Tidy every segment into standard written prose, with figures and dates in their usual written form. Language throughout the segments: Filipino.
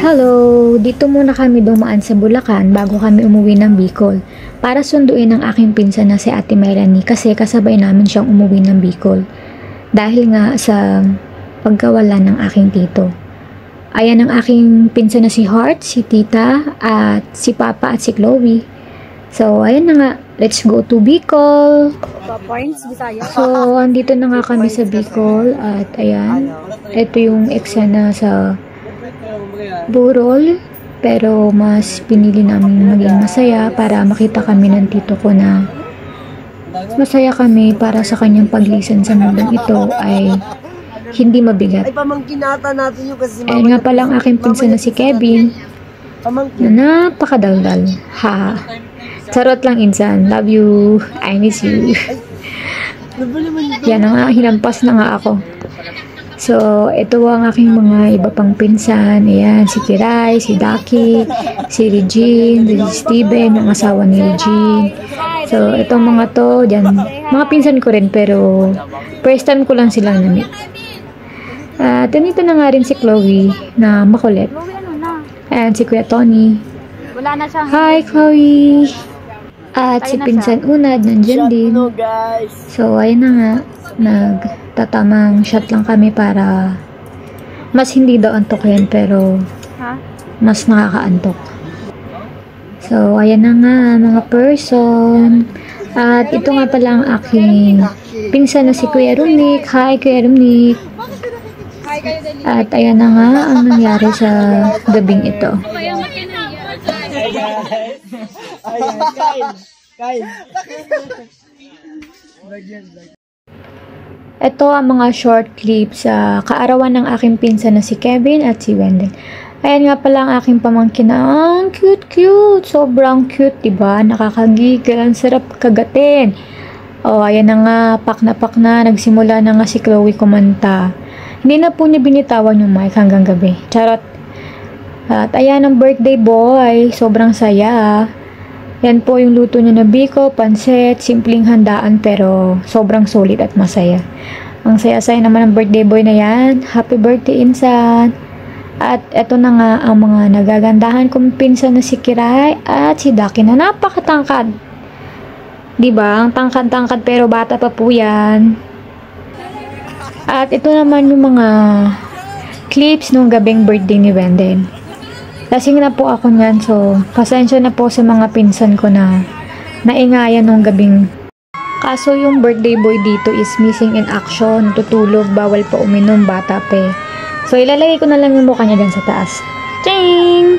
Hello! Dito muna kami dumaan sa Bulacan bago kami umuwi ng Bicol para sunduin ang aking pinsan na si Ate Melanie kasi kasabay namin siyang umuwi ng Bicol dahil nga sa pagkawala ng aking tito. Ayan ang aking pinsan na si Heart, si Tita, at si Papa at si Chloe. So, ayan na nga. Let's go to Bicol! So, andito na nga kami sa Bicol at ayan. Ito yung eksena sa burol, pero mas pinili namin maging masaya para makita kami ng tito ko na masaya kami para sa kanyang paglisan sa mundong ito ay hindi mabigat. Ayun nga palang aking pinsan na si Kevin na napakadaldal. Ha! Charot lang insan. Love you. I miss you. Yan na nga, hinampas na nga ako. So, ito ang aking mga iba pang pinsan. Ayan, si Kiray, si Daki, si Regine, si Steven, ang asawa ni Regine. So, itong mga to, dyan, mga pinsan ko rin, pero first time ko lang silang na-meet. At nandito na nga rin si Chloe na makulit. Ayan, si Kuya Tony. Hi, Chloe! At si Pinsan Unad, nandyan din. So, ayun na nga. Nagtatamang shot lang kami para mas hindi daw antok yan, pero mas nakakaantok. So, ayan na nga mga person. At ito nga pala ang aking pinsan na si Kuya Rumnik. Hi, Kuya Rumnik! At ayan na nga ang nangyari sa gabing ito. Ito ang mga short clips sa kaarawan ng aking pinsan na si Kevin at si Wendell. Ayan nga pala ang aking pamangkin na ang cute. Sobrang cute, diba? Nakakagigil. Ang sarap kagatin. O, ayan na nga. Pak na. Nagsimula na nga si Chloe kumanta. Hindi na po niya binitawan yung mic hanggang gabi. Charot. At ayan ang birthday boy. Sobrang saya. Yan po yung luto niya na biko, pansit, simpleng handaan pero sobrang solid at masaya. Ang saya-saya naman ng birthday boy na yan. Happy birthday, insan! At eto na nga ang mga nagagandahan kong pinsan na si Kiray at si Daki na napakatangkad. Diba? Ang tangkad-tangkad pero bata pa po yan. At ito naman yung mga clips nung gabing birthday ni Wendell. Lasing na po ako niyan, so pasensya na po sa mga pinsan ko na naingayan nung gabing. Kaso yung birthday boy dito is missing in action, tutulog, bawal pa uminom, bata pe. So ilalagay ko na lang yung mukha niya dyan sa taas. Ching!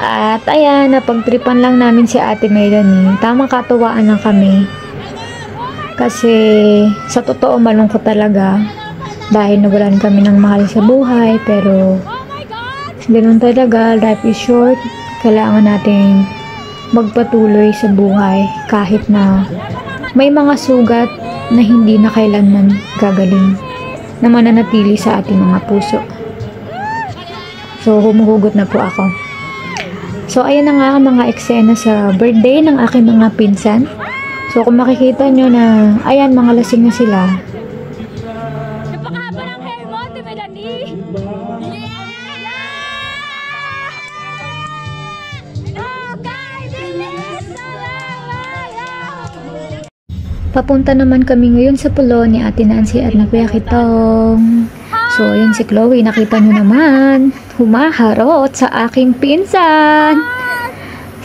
At ayan, napagtripan lang namin si Ate Melanie. Tamang katuwaan lang kami. Kasi sa totoo malungkot talaga dahil nawalan kami ng mahal sa buhay, pero ganun talaga, life is short. Kailangan natin magpatuloy sa buhay kahit na may mga sugat na hindi na kailanman gagaling na mananatili sa ating mga puso. So, humuhugot na po ako. So, ayan na nga ang mga eksena sa birthday ng aking mga pinsan. So, kung makikita nyo na, ayan, mga lasing na sila. Napakahaba ng hair mo, Ate Melanie! Papunta naman kami ngayon sa pulo ni Ate Nancy at na Kuya Kitong. So, ayun si Chloe, nakita nyo naman, humaharot sa aking pinsan.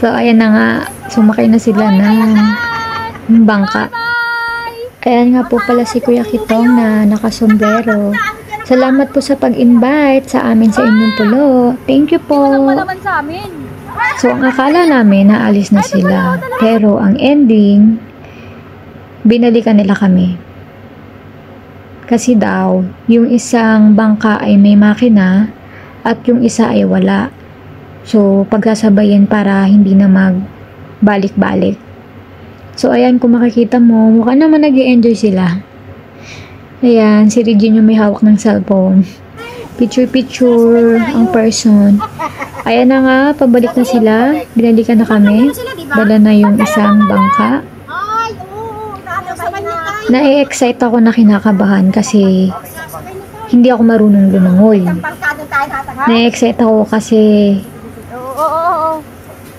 So, ayan na nga, sumakay na sila ng bangka. Ayan nga po pala si Kuya Kitong na nakasombrero. Salamat po sa pag-invite sa amin sa inyong pulo. Thank you po. So, ang akala namin, naalis na sila. Pero, ang ending, binalikan nila kami. Kasi daw, yung isang bangka ay may makina at yung isa ay wala. So, pagsasabayin para hindi na magbalik-balik. So, ayan, kung makikita mo, mukha naman nag-i-enjoy sila. Ayan, si Regine yung may hawak ng cellphone. Picture-picture ang person. Ayan na nga, pabalik na sila. Binalikan na kami. Dala na yung isang bangka. Na-excite ako na kinakabahan kasi hindi ako marunong lumangoy. Na-excite ako kasi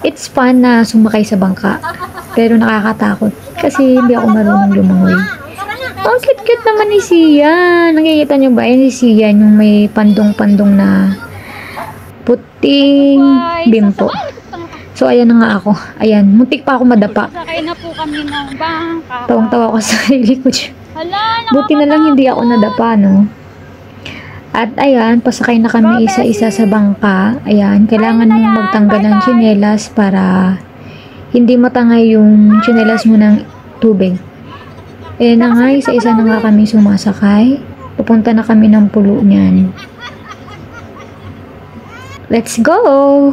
it's fun na sumakay sa bangka. Pero nakakatakot kasi hindi ako marunong lumangoy. Ang cute-cute naman ni Sian. Nakikita nyo ba? Yan si Sian, yung may pandong-pandong na puting bimpo. So, ayan na nga ako. Ayan, muntik pa ako madapa. Sakay na po kami ng bangka. Tawang-tawa ko sa sarili ko. Buti na lang hindi ako nadapa, no? At ayan, pasakay na kami isa-isa sa bangka. Ayan, kailangan mong magtanggal ng tsinelas para hindi matangay yung tsinelas mo ng tubig. Eh na nga, isa-isa na nga kami sumasakay. Pupunta na kami ng pulo niyan. Let's go!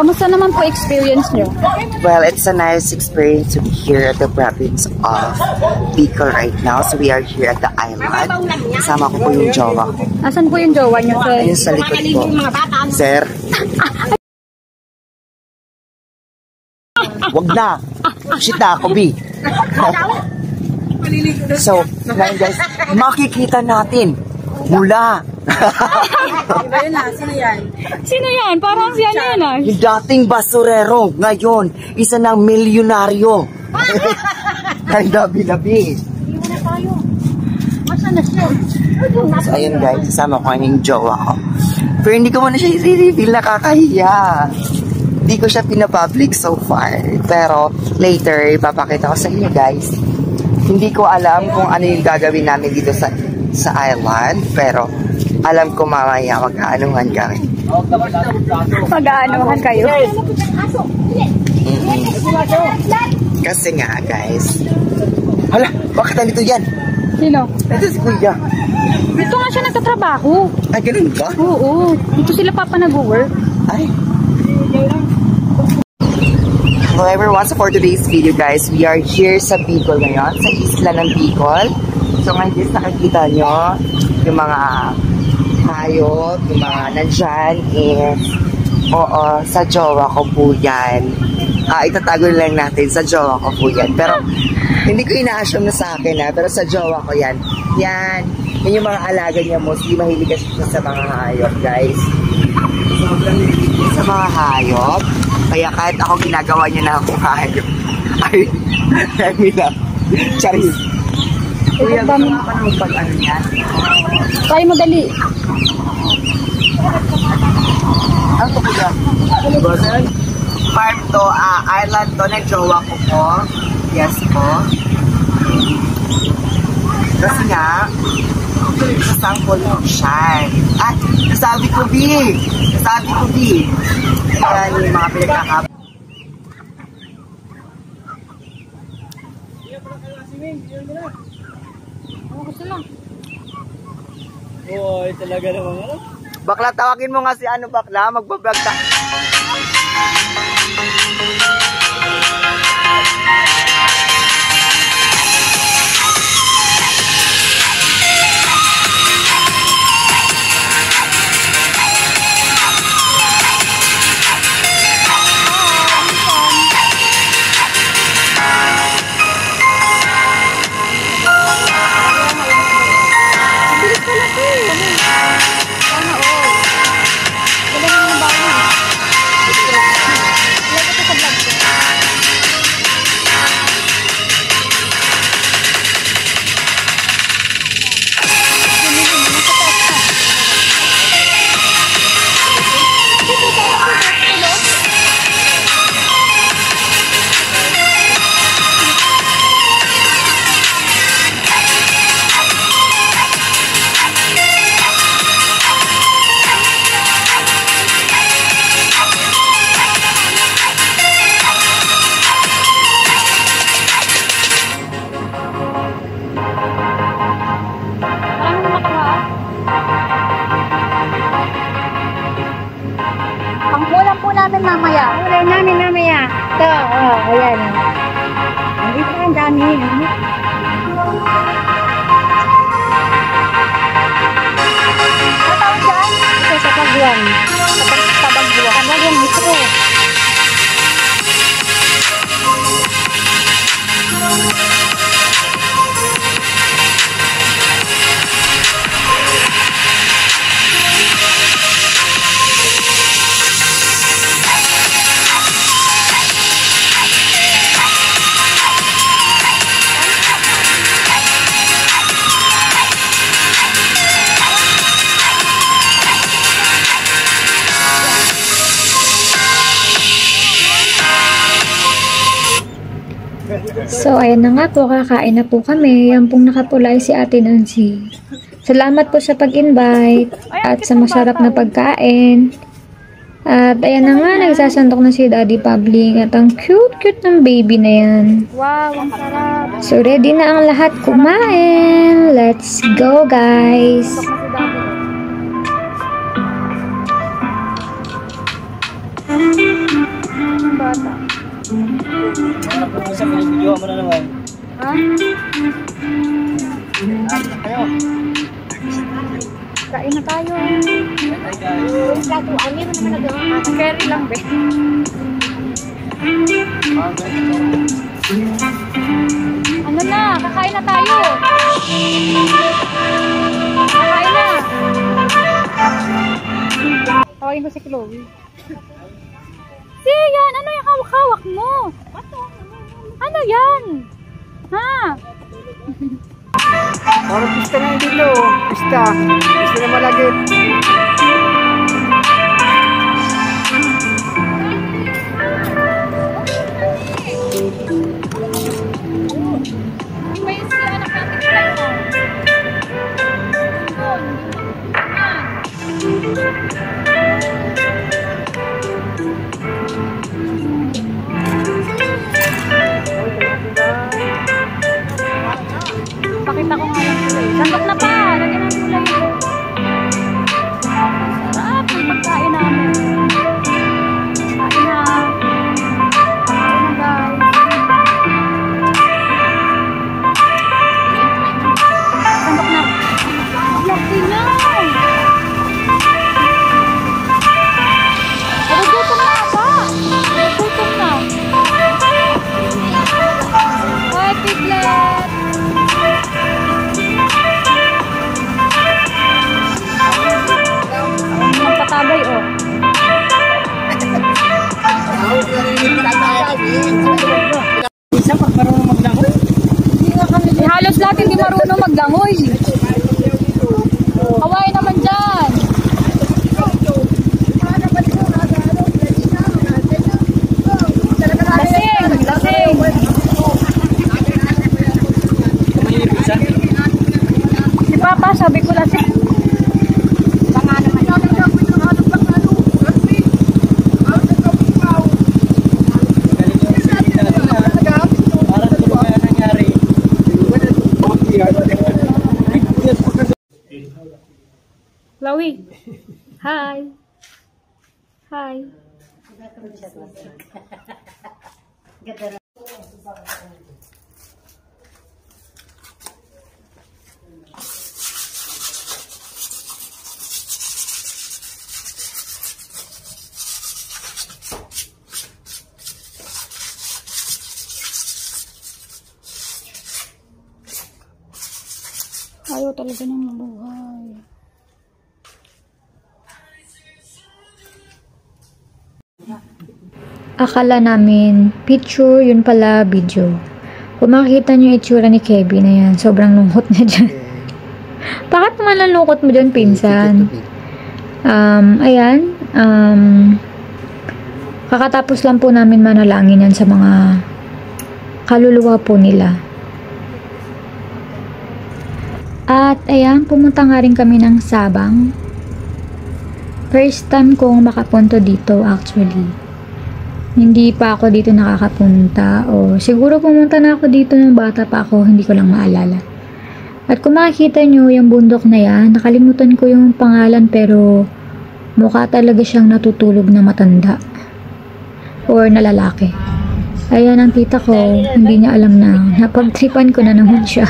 Kamusta naman po experience nyo? Well, it's a nice experience to be here at the province of Bicol right now. So we are here at the island. Kasama ko po yung jowa ko. Asan po yung jowa nyo, sir? Ayun sa likod ko. Sir? Wag na! Shit na ako, B! So, ngayon guys, makikita natin mula Sino yan? Parang siya na yan ah. yung dating basurero, ngayon, isa ng milyonaryo. Kay Labi-Labi. So, ayun guys, kasama ko yung jowa ko. Pero hindi ko muna siya i-reveal, nakakahiya. Hindi ko siya pinapublic so far. Pero, later, ipapakita ko sa inyo guys. Hindi ko alam kung ano yung gagawin namin dito sa island, pero alam ko mamaya mag-aanuhan kami. Mag-aanuhan kayo? Kasi nga, guys. Hala, bakit nandito yan? Sino? Ito si Kuya. Dito nga siya nagtatrabaho. Ay, ganun ba? Oo. Dito sila papa nag-work. Ay. Hello everyone, so for today's video guys, we are here sa Bicol ngayon, sa isla ng Bicol. So ngayon guys, nakikita nyo yung mga hayop, yung mga nandyan is, oo, sa jowa ko po yan. Itatago lang natin, sa jowa ko po yan. Pero hindi ko ina-assume na sa akin pero sa jowa ko yan. Yan yung mga alaga niya, mostly mahilig kasi siya sa mga hayop guys. Sobrang hilig sa mga hayop. Kaya kahit ako ginagawa niya na ako hayop. Ay, lang. Charis. Kuya, gusto mo pa ng pag-ano niya? Tayo madali. Ano to kuya? Farm to, island to, nag-jowa ko po. Yes po. Kasi nga, isang pollution. At, nasabi ko, B. Ayan yung mga pinagkakap. Oy, talaga naman ano? Bakla, tawagin mo nga si ano bakla, magbablog ka. Pangkulang po namin mamaya. Ulan namin mamaya. Ito, ayan. Dito ang dami. Matawag dyan? Ito sa pagwan. Tabagbuwa. Pagwan mismo. So, ayan na nga po, kakain na po kami. Yan pong nakapula ay si Ate Nancy. Salamat po sa pag-invite at sa masarap na pagkain. At ayan na nga, nagsasandok na si Daddy Pabling at ang cute-cute ng baby na yan. Wow, ang sarap. So, ready na ang lahat kumain. Let's go, guys! Ang bata. Sa video mo na naman. Ha? Kayo. Kain na tayo. Plato, ano yun naman nagawa? Carry lang, be. Ano na? Kakain na tayo. Kakain na. Tawagin ko si Chloe. Siyan, ano yung hawak-hawak mo? Ano yan? Ha? Parang pista na yung dito. Pista na malagit. May sila anak natin sila mo. Pakita ko nga lang sila eh. Sandok na pa! Lagyan ng gulay eh. Sarap ng pagkain namin. Kain na. Kain na guys. Sandok na. Laki na! Nagugutom na ba? Nagugutom na. Hi, piglet! Ang patabay, oh. Isa pag marunong maglangoy. Halos lahat hindi marunong maglangoy. Hawaii naman dyan. nga pa, sabi ko lang. Baka naman. Chloe. Hi. Hi. Ayaw talaga ng mabuhay. Akala namin picture, yun pala video. Kung makikita nyo yung itsura ni Kevin, ayan, sobrang lungkot na dyan. Bakit naman ang lungkot mo dyan, pinsan? Ayan, kakatapos lang po namin manalangin yan sa mga kaluluwa po nila. At ayan, pumunta nga rin kami ng Sabang. First time kong makapunto dito actually. Hindi pa ako dito nakakapunta o siguro pumunta na ako dito nung bata pa ako, hindi ko lang maalala. At kung makikita nyo yung bundok na yan, nakalimutan ko yung pangalan pero mukha talaga siyang natutulog na matanda or na lalaki. Ayan ang tita ko, hindi niya alam na napagtripan ko na naman siya.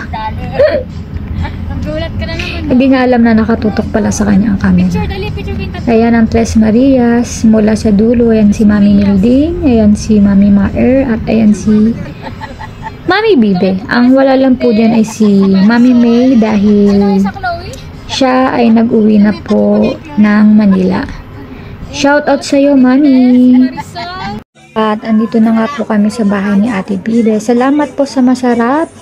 Gulat ka na naman. Hindi niya alam na nakatutok pala sa kanya ang camera. Picture, dali, picture kita. Ayan ang Tres Marias, mula sa dulo, ayan si Mami Milding, ayan si Mami Maer, at ayan si Mami Bibe. Ang wala lang po dyan ay si Mami May dahil Sa Chloe? siya ay nag-uwi na po ng Manila. Shout out sa'yo, Mami! Marisol. At andito na nga po kami sa bahay ni Ate Bibe. Salamat po sa masarap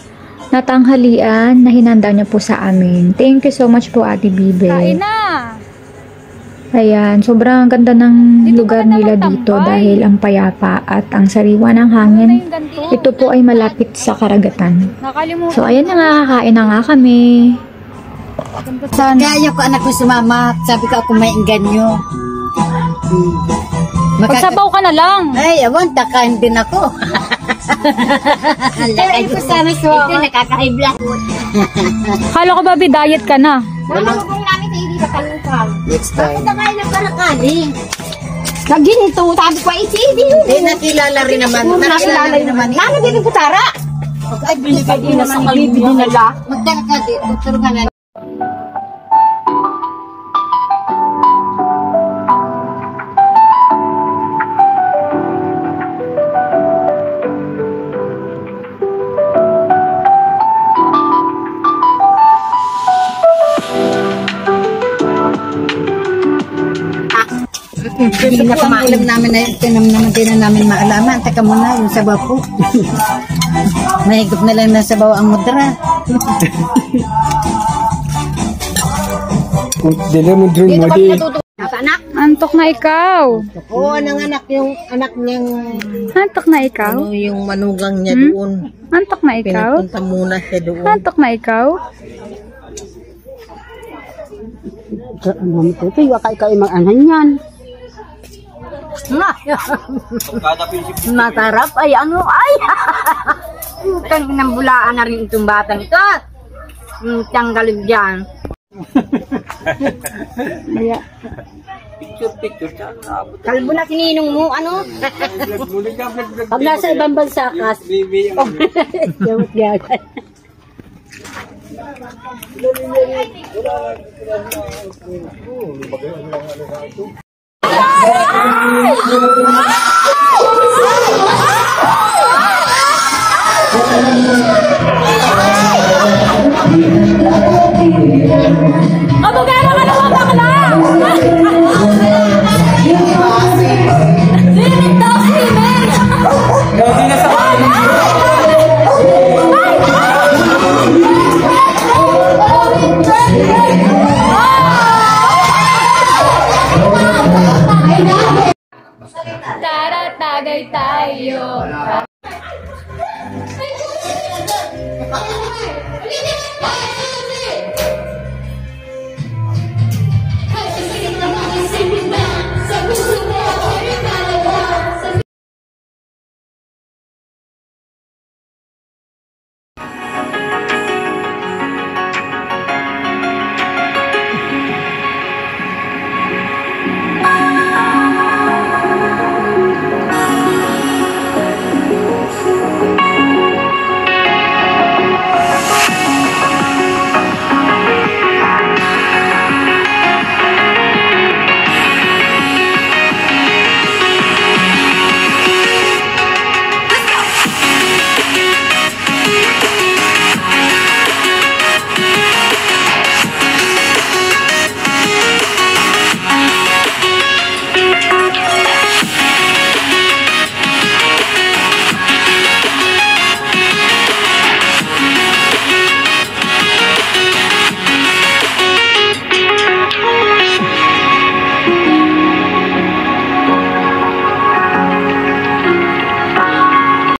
na tanghalian na hinanda niyo po sa amin. Thank you so much po, Ate Bibe. Kain na. Ayan, sobrang ganda ng Dito lugar ka na nila naman dito tambay. dahil ang payapa at ang sariwa ng hangin. Ito po ay malapit sa karagatan. Nakalimutan. So, ayan na nga, kakain na nga kami. Kaya ko anak ko sumama. Sabi ko ako may inganyo. Magsabaw ka na lang. Ay, awan, takain din ako. Lakay ko sana so. Ito, nakakaibla. Kala ko ba diet ka na? Wala ko kung namin sa hindi ba kalungkag. Next time. Takain ng karakali. Naginito, sabi ko, hindi. Eh, nakilala rin naman. Nakilala rin naman. Ano din yung kutara? Ay, binigay din naman. Ibibigay nila. Magkarakali. Tuturugan na. Hindi na kumailam namin na naman din na namin maalaman. Teka muna, yung sabaw po. Mahigop na lang ng sabaw ang mudra. Dili mo drin mo di. Anak? Antok na ikaw. Oo, anong anak yung anak niyang Antok na ikaw. ano yung manugang niya doon. Antok na ikaw. Pinapunta muna siya doon. Antok na ikaw. Ano mo ito? Iwa ka ikaw mag-anan yan. Masarap ay ano ay. Utang nambulaan na rin itong batang ito. Tanggalin dyan. Kalbo na sininong mo, ano? Pag nasa ibang bansa ka, gamot gagay. Abogado ka naman bakla! Sinig daw, sinig! Gawin na sa Taratagay tayo.